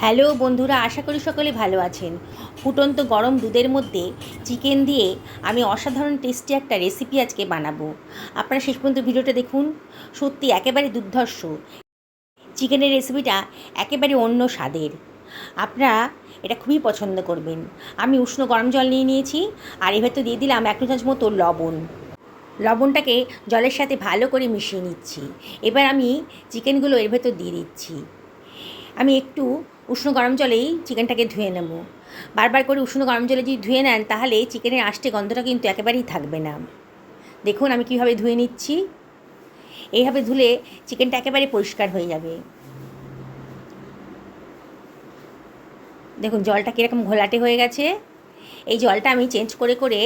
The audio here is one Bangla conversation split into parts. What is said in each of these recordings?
হ্যালো বন্ধুরা, আশা করি সকলে ভালো আছেন। ফুটন্ত গরম দুধের মধ্যে চিকেন দিয়ে আমি অসাধারণ টেস্টি একটা রেসিপি আজকে বানাবো। আপনারা শেষ পর্যন্ত ভিডিওটা দেখুন, সত্যি একেবারে দুর্ধর্ষ। চিকেনের রেসিপিটা একেবারে অন্য স্বাদের। আপনারা এটা খুবই পছন্দ করবেন। আমি উষ্ণ গরম জল নিয়ে নিয়েছি, আর এর ভেতর দিয়ে দিলাম 1 চামচ মতো লবণ। লবণটাকে জলের সাথে ভালো করে মিশিয়ে নিচ্ছি। এবার আমি চিকেনগুলো এর ভেতর দিয়ে দিচ্ছি। আমি একটু উষ্ণ গরম জলেই চিকেনটাকে ধুয়ে নেব। বারবার করে উষ্ণ গরম জলে যদি ধুয়ে নেন তাহলে চিকেনের আষ্টে গন্ধটা কিন্তু একেবারেই থাকবে না। দেখুন আমি কীভাবে ধুয়ে নিচ্ছি। এইভাবে ধুলে চিকেনটা একেবারে পরিষ্কার হয়ে যাবে। দেখুন জলটা কীরকম ঘোলাটে হয়ে গেছে। এই জলটা আমি চেঞ্জ করে করে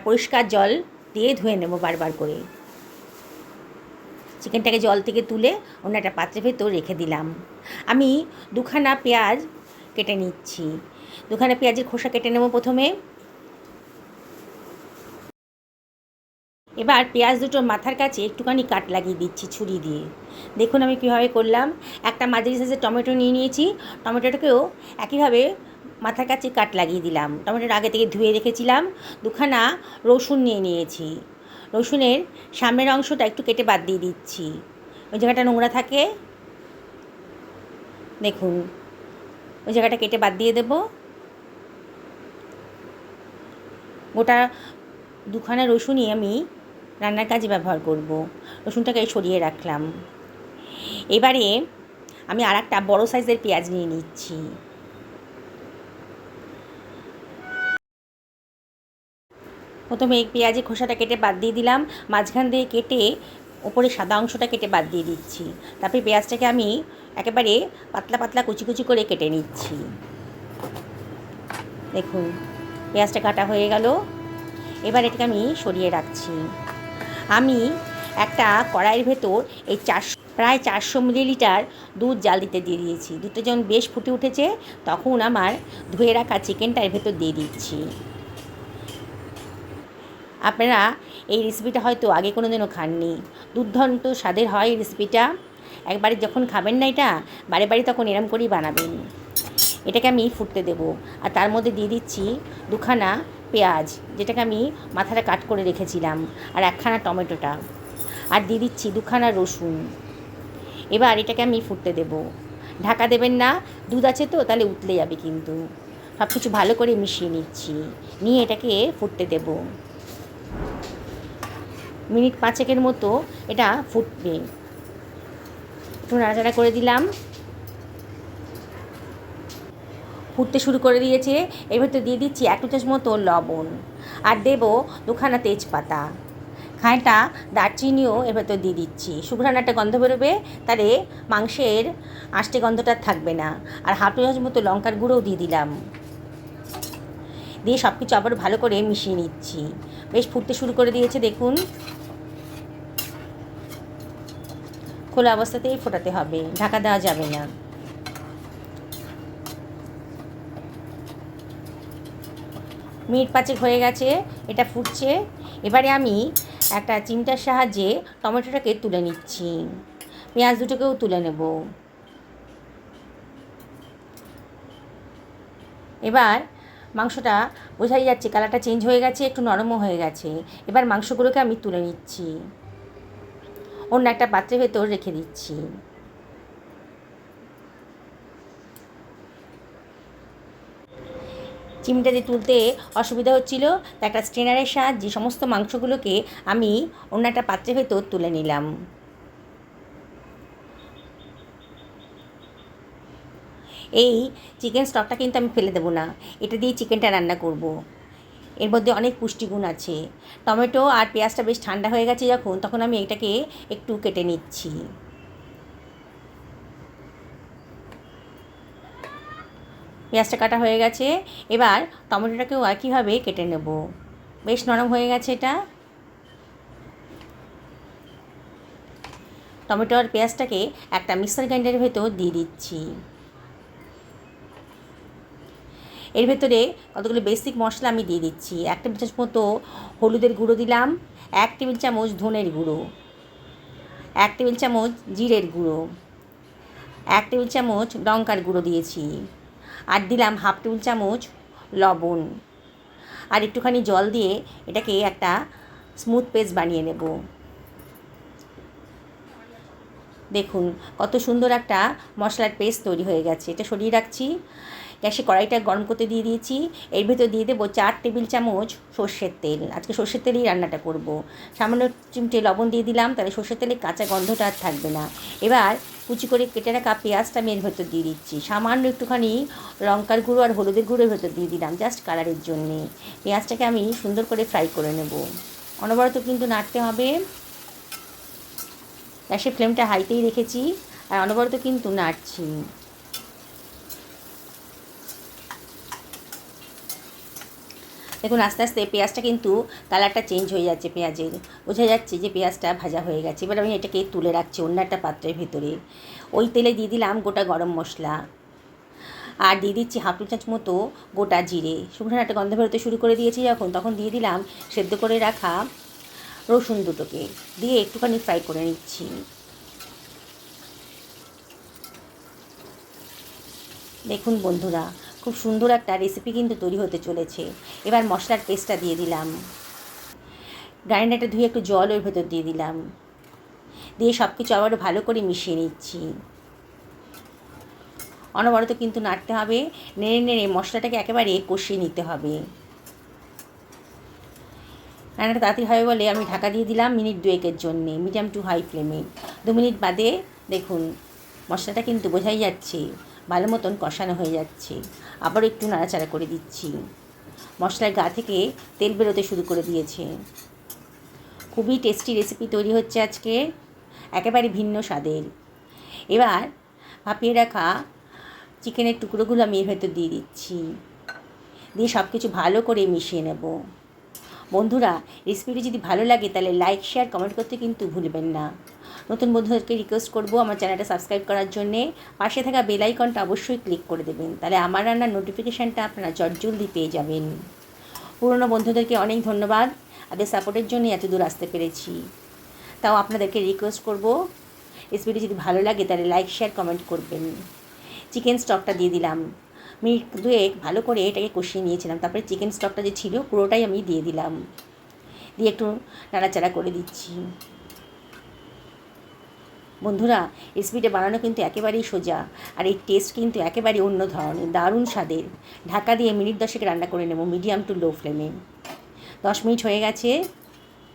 পরিষ্কার জল দিয়ে ধুয়ে নেব বারবার করে। চিকেনটাকে জল থেকে তুলে অন্য একটা পাত্রের ভেতর রেখে দিলাম। আমি 2খানা পেঁয়াজ কেটে নিচ্ছি। 2খানা পেঁয়াজের খোসা কেটে নেব প্রথমে। এবার পেঁয়াজ দুটোর মাথার কাছে একটুখানি কাট লাগিয়ে দিচ্ছি ছুরি দিয়ে। দেখুন আমি কীভাবে করলাম। একটা মাঝারি সাইজের টমেটো নিয়ে নিয়েছি। টমেটোটাকেও একইভাবে মাথার কাছে কাট লাগিয়ে দিলাম। টমেটোটা আগে থেকে ধুয়ে রেখেছিলাম। 2খানা রসুন নিয়ে নিয়েছি। রসুনের সামনের অংশটা একটু কেটে বাদ দিয়ে দিচ্ছি, ওই জায়গাটা নোংরা থাকে। দেখুন ওই জায়গাটা কেটে বাদ দিয়ে দেব। গোটা 2খানা রসুনই আমি রান্নার কাজে ব্যবহার করব। রসুনটাকে সরিয়ে রাখলাম। এবারে আমি আর একটা বড়ো সাইজের পেঁয়াজ নিয়ে নিচ্ছি। প্রথমে এই পেঁয়াজের খোসাটা কেটে বাদ দিয়ে দিলাম। মাঝখান দিয়ে কেটে ওপরে সাদা অংশটা কেটে বাদ দিয়ে দিচ্ছি। তারপরে পেঁয়াজটাকে আমি একেবারে পাতলা পাতলা কুচি কুচি করে কেটে নিচ্ছি। দেখুন পেঁয়াজটা কাটা হয়ে গেল। এবার এটাকে আমি সরিয়ে রাখছি। আমি একটা কড়াইয়ের ভেতর এই প্রায় 400 মিলিলিটার দুধ জাল দিতে দিয়ে দিয়েছি। দুধটা যখন বেশ ফুটে উঠেছে তখন আমার ধুয়ে রাখা চিকেনটা এর ভেতর দিয়ে দিচ্ছি। আপনারা এই রেসিপিটা হয়তো আগে কোনো দিনও খাননি। দুর্দান্ত স্বাদের হয় এই রেসিপিটা। একবারে যখন খাবেন না এটা বারে বারে তখন এরম করেই বানাবেন। এটাকে আমি ফুটতে দেব। আর তার মধ্যে দিয়ে দিচ্ছি 2খানা পেঁয়াজ, যেটাকে আমি মাথাটা কাট করে রেখেছিলাম, আর 1খানা টমেটোটা, আর দিয়ে দিচ্ছি 2খানা রসুন। এবার এটাকে আমি ফুটতে দেব। ঢাকা দেবেন না, দুধ আছে তো তাহলে উতলে যাবে। কিন্তু সব কিছু ভালো করে মিশিয়ে নিচ্ছি, নিয়ে এটাকে ফুটতে দেব। মিনিট 5 মতো এটা ফুটবে। একটু নাড়াচাড়া করে দিলাম। ফুটতে শুরু করে দিয়েছে। এর ভেতর দিয়ে দিচ্ছি 1 চামচ মতো লবণ, আর দেব 2খানা তেজপাতা, খানিকটা দারচিনিও এর ভেতর দিয়ে দিচ্ছি। সুঘ্রাণ একটা গন্ধ বেরোবে, তাহলে মাংসের আষ্টে গন্ধটা থাকবে না। আর 1/2 চামচ মতো লঙ্কার গুঁড়োও দিয়ে দিলাম। দিয়ে সব কিছু আবার ভালো করে মিশিয়ে নিচ্ছি। বেশ ফুটতে শুরু করে দিয়েছে দেখুন। খোলা অবস্থাতেই ফোটাতে হবে, ঢাকা দেওয়া যাবে না। মিনিট 5 হয়ে গেছে, এটা ফুটছে। এবারে আমি একটা চিমটার সাহায্যে টমেটোটাকে তুলে নিচ্ছি। পেঁয়াজ দুটোকেও তুলে নেব। এবার মাংসটা বোঝাই যাচ্ছে কালারটা চেঞ্জ হয়ে গেছে, একটু নরমও হয়ে গেছে। এবার মাংসগুলোকে আমি তুলে নিচ্ছি, অন্য একটা পাত্রের ভেতর রেখে দিচ্ছি। চিমটাতে তুলতে অসুবিধা হচ্ছিল, তাই একটা স্ট্রেনারের সাহায্যে সমস্ত মাংসগুলোকে আমি অন্য একটা পাত্রের ভেতর তুলে নিলাম। এই চিকেন স্টকটা কিন্তু আমি ফেলে দেবো না, এটা দিয়ে চিকেনটা রান্না করব। এর মধ্যে অনেক পুষ্টিগুণ আছে। টমেটো আর পেঁয়াজটা বেশ ঠান্ডা হয়ে গেছে যখন, তখন আমি এটাকে একটু কেটে নিচ্ছি। পেঁয়াজটা কাটা হয়ে গেছে। এবার টমেটোটাকেও একইভাবে কেটে নেব। বেশ নরম হয়ে গেছে এটা। টমেটো আর পেঁয়াজটাকে একটা মিক্সার গ্রাইন্ডারের ভেতর দিয়ে দিচ্ছি। এর ভেতরে কতগুলো বেসিক মশলা আমি দিয়ে দিচ্ছি। 1 টেবিল চামচ মতো হলুদের গুঁড়ো দিলাম, 1 টেবিল চামচ ধনের গুঁড়ো, 1 টেবিল চামচ জিরের গুঁড়ো, 1 টেবিল চামচ লঙ্কার গুঁড়ো দিয়েছি, আর দিলাম 1/2 টেবিল চামচ লবণ, আর একটুখানি জল দিয়ে এটাকে একটা স্মুথ পেস্ট বানিয়ে নেব। দেখুন কত সুন্দর একটা মশলার পেস্ট তৈরি হয়ে গেছে। এটা সরিয়ে রাখছি। গ্যাসে কড়াইটা গরম করতে দিয়ে দিয়েছি। এর ভেতর দিয়ে দেবো 4 টেবিল চামচ সর্ষের তেল। আজকে সর্ষের তেলেই রান্নাটা করব। সামান্য চিমটে লবণ দিয়ে দিলাম, তাহলে সর্ষের তেলে কাঁচা গন্ধটা আর থাকবে না। এবার কুচি করে কেটে রাখা পেঁয়াজটা আমি এর ভেতর দিয়ে দিচ্ছি। সামান্য একটুখানি লঙ্কার গুঁড়ো আর হলুদের গুঁড়োর ভেতর দিয়ে দিলাম, জাস্ট কালারের জন্যে। পেঁয়াজটাকে আমি সুন্দর করে ফ্রাই করে নেব। অনবরত কিন্তু নাড়তে হবে। গ্যাসের ফ্লেমটা হাইতেই রেখেছি আর অনবরত কিন্তু নাড়ছি। দেখুন আস্তে আস্তে পেঁয়াজটা কিন্তু কালারটা চেঞ্জ হয়ে যাচ্ছে পেঁয়াজের, বোঝা যাচ্ছে যে পেঁয়াজটা ভাজা হয়ে গেছে। এবার আমি এটাকে তুলে রাখছি অন্য একটা পাত্রের ভিতরে। ওই তেলে দিয়ে দিলাম গোটা গরম মশলা, আর দিয়ে দিচ্ছি 1/2 টেবিল চামচ মতো গোটা জিরে। শুকনো একটা গন্ধ বেরোতে শুরু করে দিয়েছি যখন, তখন দিয়ে দিলাম সেদ্ধ করে রাখা রসুন দুটোকে, দিয়ে একটুখানি ফ্রাই করে নিচ্ছি। দেখুন বন্ধুরা, খুব সুন্দর একটা রেসিপি কিন্তু তৈরি হতে চলেছে। এবার মশলার পেস্টটা দিয়ে দিলাম। গ্রাইন্ডারটা ধুয়ে একটু জল ওর ভেতর দিয়ে দিলাম, দিয়ে সব কিছু আবারও ভালো করে মিশিয়ে নিচ্ছি। অনবরত কিন্তু নাড়তে হবে, নেড়ে নেড়ে মশলাটাকে একেবারে কষিয়ে নিতে হবে। রান্নাটা তাড়াতাড়ি হবে বলে আমি ঢাকা দিয়ে দিলাম মিনিট 2-এর জন্যে, মিডিয়াম টু হাই ফ্লেমে। 2 মিনিট বাদে দেখুন মশলাটা কিন্তু বোঝাই যাচ্ছে ভালো মতন কষানো হয়ে যাচ্ছে। আবার একটু নাড়াচাড়া করে দিচ্ছি। মশলার গা থেকে তেল বেরোতে শুরু করে দিয়েছে। খুবই টেস্টি রেসিপি তৈরি হচ্ছে আজকে, একেবারে ভিন্ন স্বাদের। এবার ভাপিয়ে রাখা চিকেনের টুকরোগুলো আমি এর ভেতর দিয়ে দিচ্ছি, দিয়ে সব কিছু ভালো করে মিশিয়ে নেব। বন্ধুরা, রেসিপিটি যদি ভালো লাগে তাহলে লাইক, শেয়ার, কমেন্ট করতে কিন্তু ভুলবেন না। নতুন বন্ধুদেরকে রিকোয়েস্ট করব আমার চ্যানেলটা সাবস্ক্রাইব করার জন্যে। পাশে থাকা বেল আইকনটা অবশ্যই ক্লিক করে দেবেন, তাহলে আমার রান্নার নোটিফিকেশানটা আপনারা জলদি পেয়ে যাবেন। পুরনো বন্ধুদেরকে অনেক ধন্যবাদ, তাদের সাপোর্টের জন্য এত দূর আসতে পেরেছি। তাও আপনাদেরকে রিকোয়েস্ট করব, রেসিপিটি যদি ভালো লাগে তাহলে লাইক, শেয়ার, কমেন্ট করবেন। চিকেন স্টকটা দিয়ে দিলাম। মিনিট 2 ভালো করে এটাকে কষিয়ে নিয়েছিলাম, তারপরে চিকেন স্টকটা যে ছিল পুরোটাই আমি দিয়ে দিলাম, দিয়ে একটু নাড়াচাড়া করে দিচ্ছি। বন্ধুরা, রেসিপিটা বানানো কিন্তু একেবারেই সোজা, আর এই টেস্ট কিন্তু একেবারে অন্য ধরনের, দারুণ স্বাদের। ঢাকা দিয়ে মিনিট 10 রান্না করে নেব মিডিয়াম টু লো ফ্লেমে। 10 মিনিট হয়ে গেছে।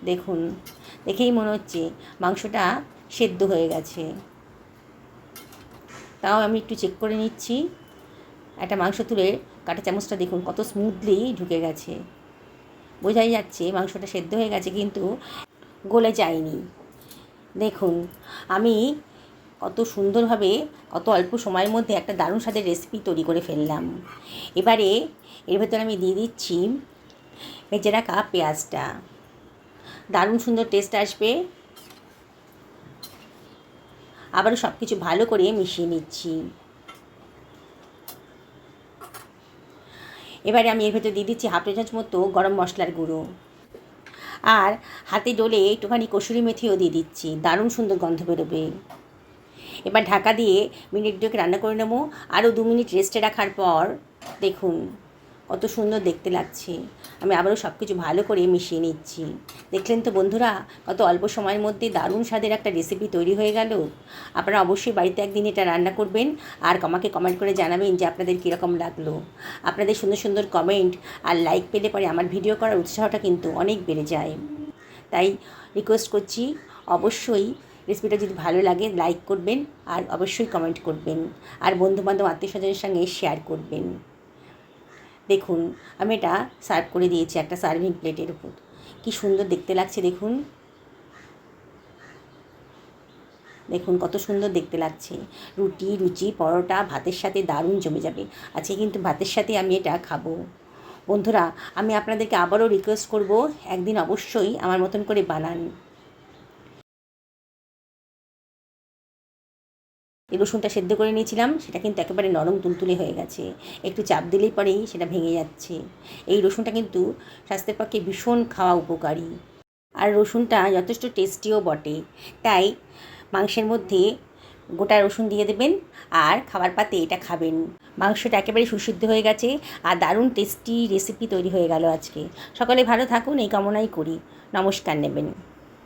দেখুন, দেখেই মনে হচ্ছে মাংসটা সেদ্ধ হয়ে গেছে। তাও আমি একটু চেক করে নিচ্ছি। একটা মাংস তুলে কাঁটা চামচটা দেখুন কত স্মুথলি ঢুকে গেছে, বোঝাই যাচ্ছে মাংসটা সেদ্ধ হয়ে গেছে কিন্তু গলে যায়নি। দেখুন আমি কত সুন্দরভাবে কত অল্প সময়ের মধ্যে একটা দারুণ স্বাদের রেসিপি তৈরি করে ফেললাম। এবারে এর ভেতরে আমি দিয়ে দিচ্ছি ভেজে রাখা পেঁয়াজটা, দারুণ সুন্দর টেস্ট আসবে। আবারও সব কিছু ভালো করে মিশিয়ে নিচ্ছি। এবারে আমি এর ভেতরে দিয়ে দিচ্ছি 1/2 টেবিল চামচ মতো গরম মশলার গুঁড়ো, আর হাতে ডলে একটুখানি কসুরি মেথিও দিয়ে দিচ্ছি, দারুণ সুন্দর গন্ধ বেরোবে। এবার ঢাকা দিয়ে মিনিট 2 রান্না করে নেব। আরও 2 মিনিট রেস্টে রাখার পর দেখুন কত সুন্দর দেখতে লাগছে। আমি আবারও সব কিছু ভালো করে মিশিয়ে নিচ্ছি। দেখলেন তো বন্ধুরা, কত অল্প সময়ের মধ্যে দারুণ স্বাদের একটা রেসিপি তৈরি হয়ে গেল। আপনারা অবশ্যই বাড়িতে একদিন এটা রান্না করবেন, আর আমাকে কমেন্ট করে জানাবেন যে আপনাদের কীরকম লাগলো। আপনাদের সুন্দর সুন্দর কমেন্ট আর লাইক পেলে পরে আমার ভিডিও করার উৎসাহটা কিন্তু অনেক বেড়ে যায়। তাই রিকোয়েস্ট করছি, অবশ্যই রেসিপিটা যদি ভালো লাগে লাইক করবেন, আর অবশ্যই কমেন্ট করবেন, আর বন্ধুবান্ধব আত্মীয়স্বজনের সঙ্গে শেয়ার করবেন। দেখুন আমি এটা সার্ভ করে দিয়েছি একটা সার্ভিং প্লেটের উপর, কি সুন্দর দেখতে লাগছে। দেখুন দেখুন কত সুন্দর দেখতে লাগছে। রুটি, লুচি, পরোটা, ভাতের সাথে দারুণ জমে যাবে। আজকে কিন্তু ভাতের সাথে আমি এটা খাবো। বন্ধুরা, আমি আপনাদেরকে আবারও রিকোয়েস্ট করব, একদিন অবশ্যই আমার মতন করে বানান। এই রসুনটা সেদ্ধ করে নিয়েছিলাম, সেটা কিন্তু একেবারে নরম তুলতুলে হয়ে গেছে, একটু চাপ দিলেই পরেই সেটা ভেঙে যাচ্ছে। এই রসুনটা কিন্তু স্বাস্থ্যের পক্ষে ভীষণ খাওয়া উপকারী, আর রসুনটা যথেষ্ট টেস্টিও বটে। তাই মাংসের মধ্যে গোটা রসুন দিয়ে দেবেন আর খাবার পাতে এটা খাবেন। মাংসটা একেবারে সুসিদ্ধ হয়ে গেছে আর দারুণ টেস্টি রেসিপি তৈরি হয়ে গেল আজকে। সকলে ভালো থাকুন এই কামনাই করি। নমস্কার নেবেন।